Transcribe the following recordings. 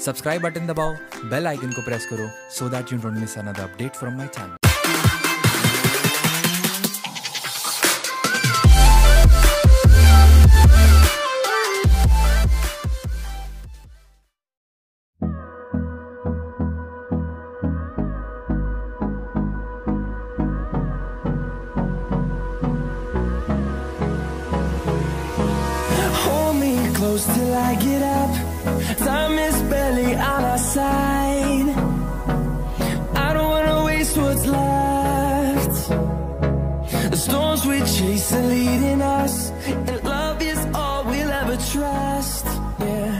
Subscribe button दबाओ, bell icon को प्रेस करो so that you don't miss another update from my channel. Close till I get up. Time is barely on our side. I don't wanna waste what's left. The storms we chase are leading us, and love is all we'll ever trust. Yeah,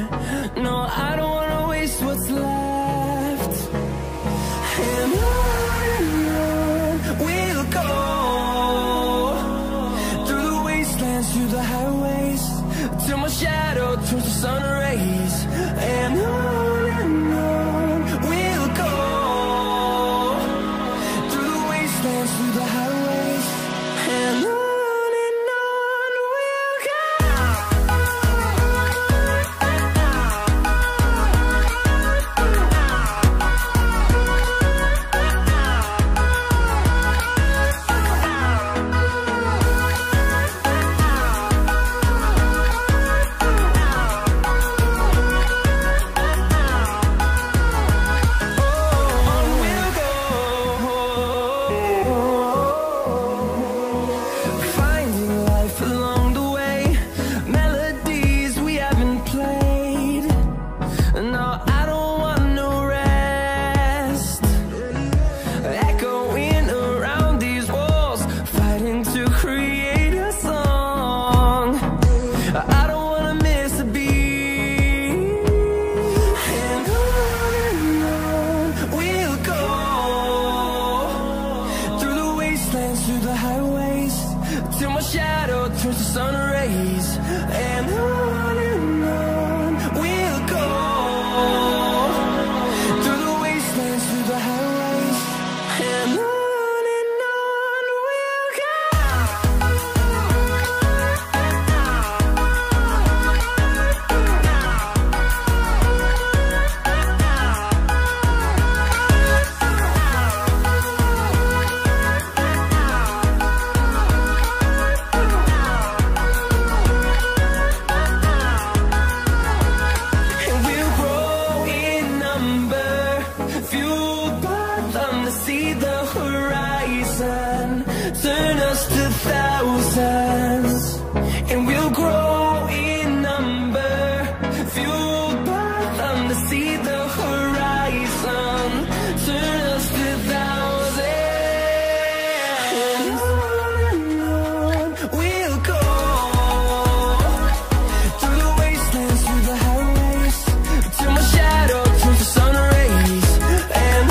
no, I don't wanna waste what's left. And on we'll go, through the wastelands, through the highways, till my shadow turns to sun rays. And on we'll go, through the wastelands, through the highways. And on we'll go. Through the highways, till my shadow turns to sun rays. And on we'll go, through the wastelands, through the highways. And on we'll go. See the horizon, turn us to thousands, and we'll grow in number, fueled by them to see the horizon, turn us to thousands. And on we'll go, through the wastelands, through the highways, till my shadow turns to sun rays. And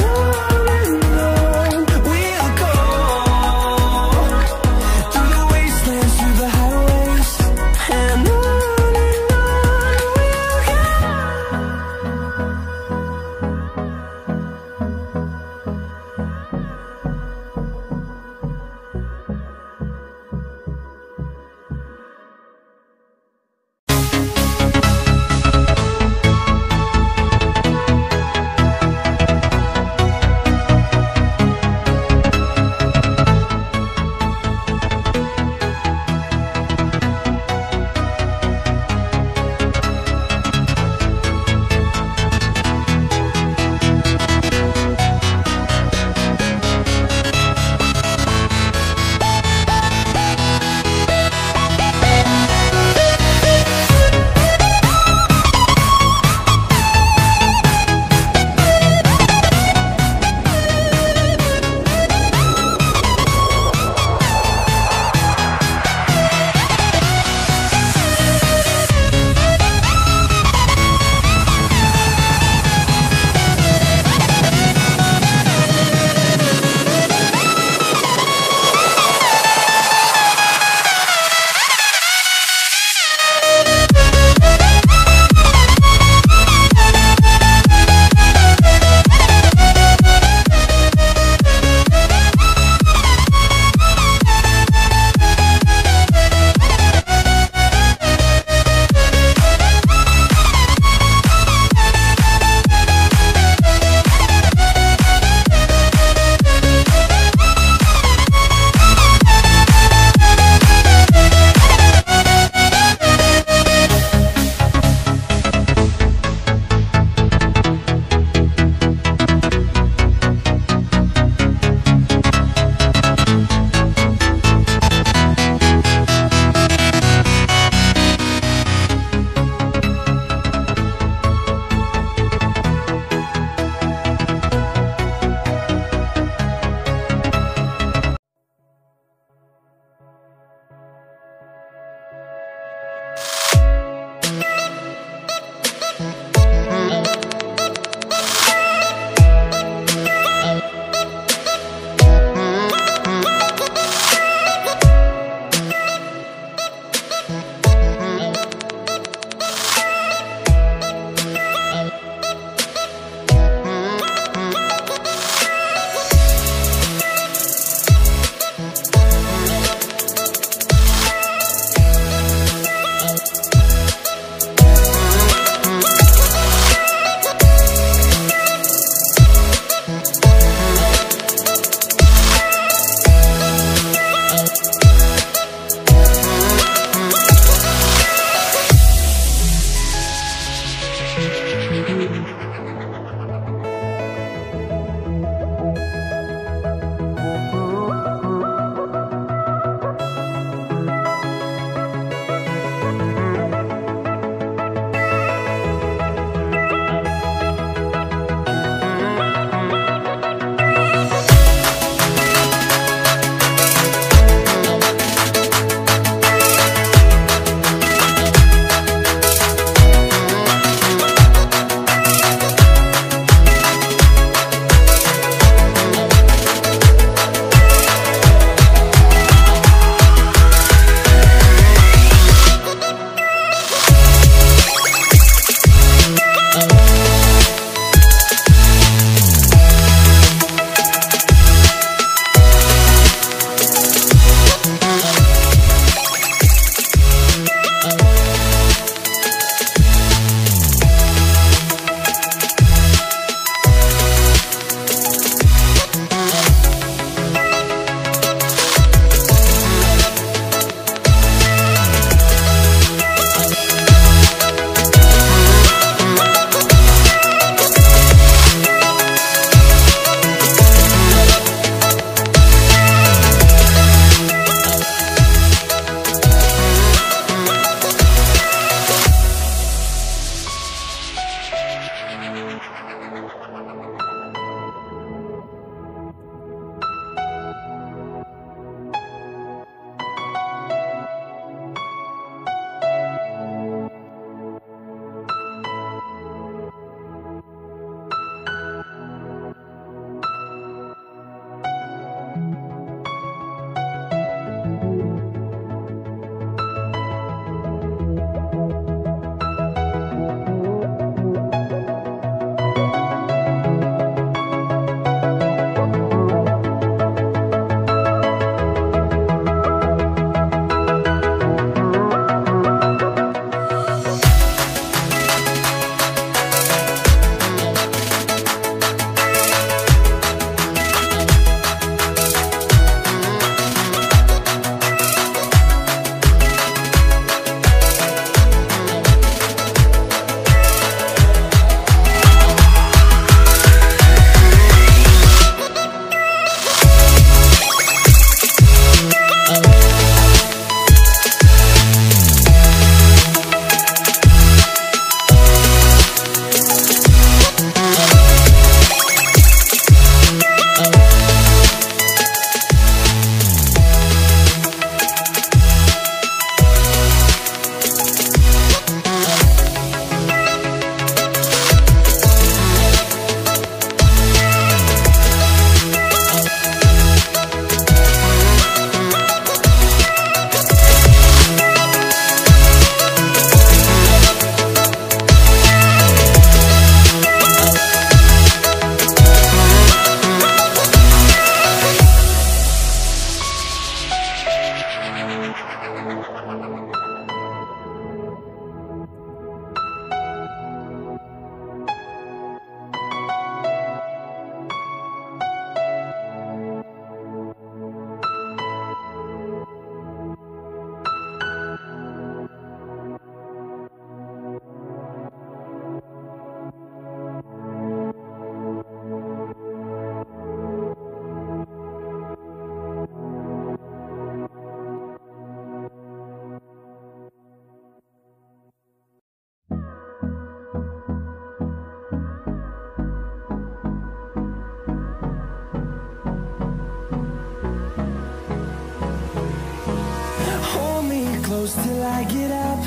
close till I get up.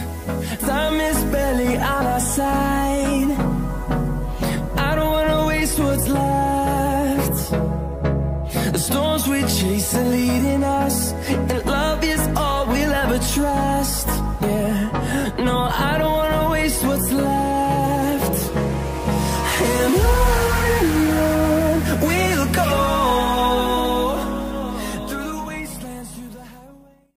Time is barely on our side. I don't wanna waste what's left. The storms we chase are leading us, and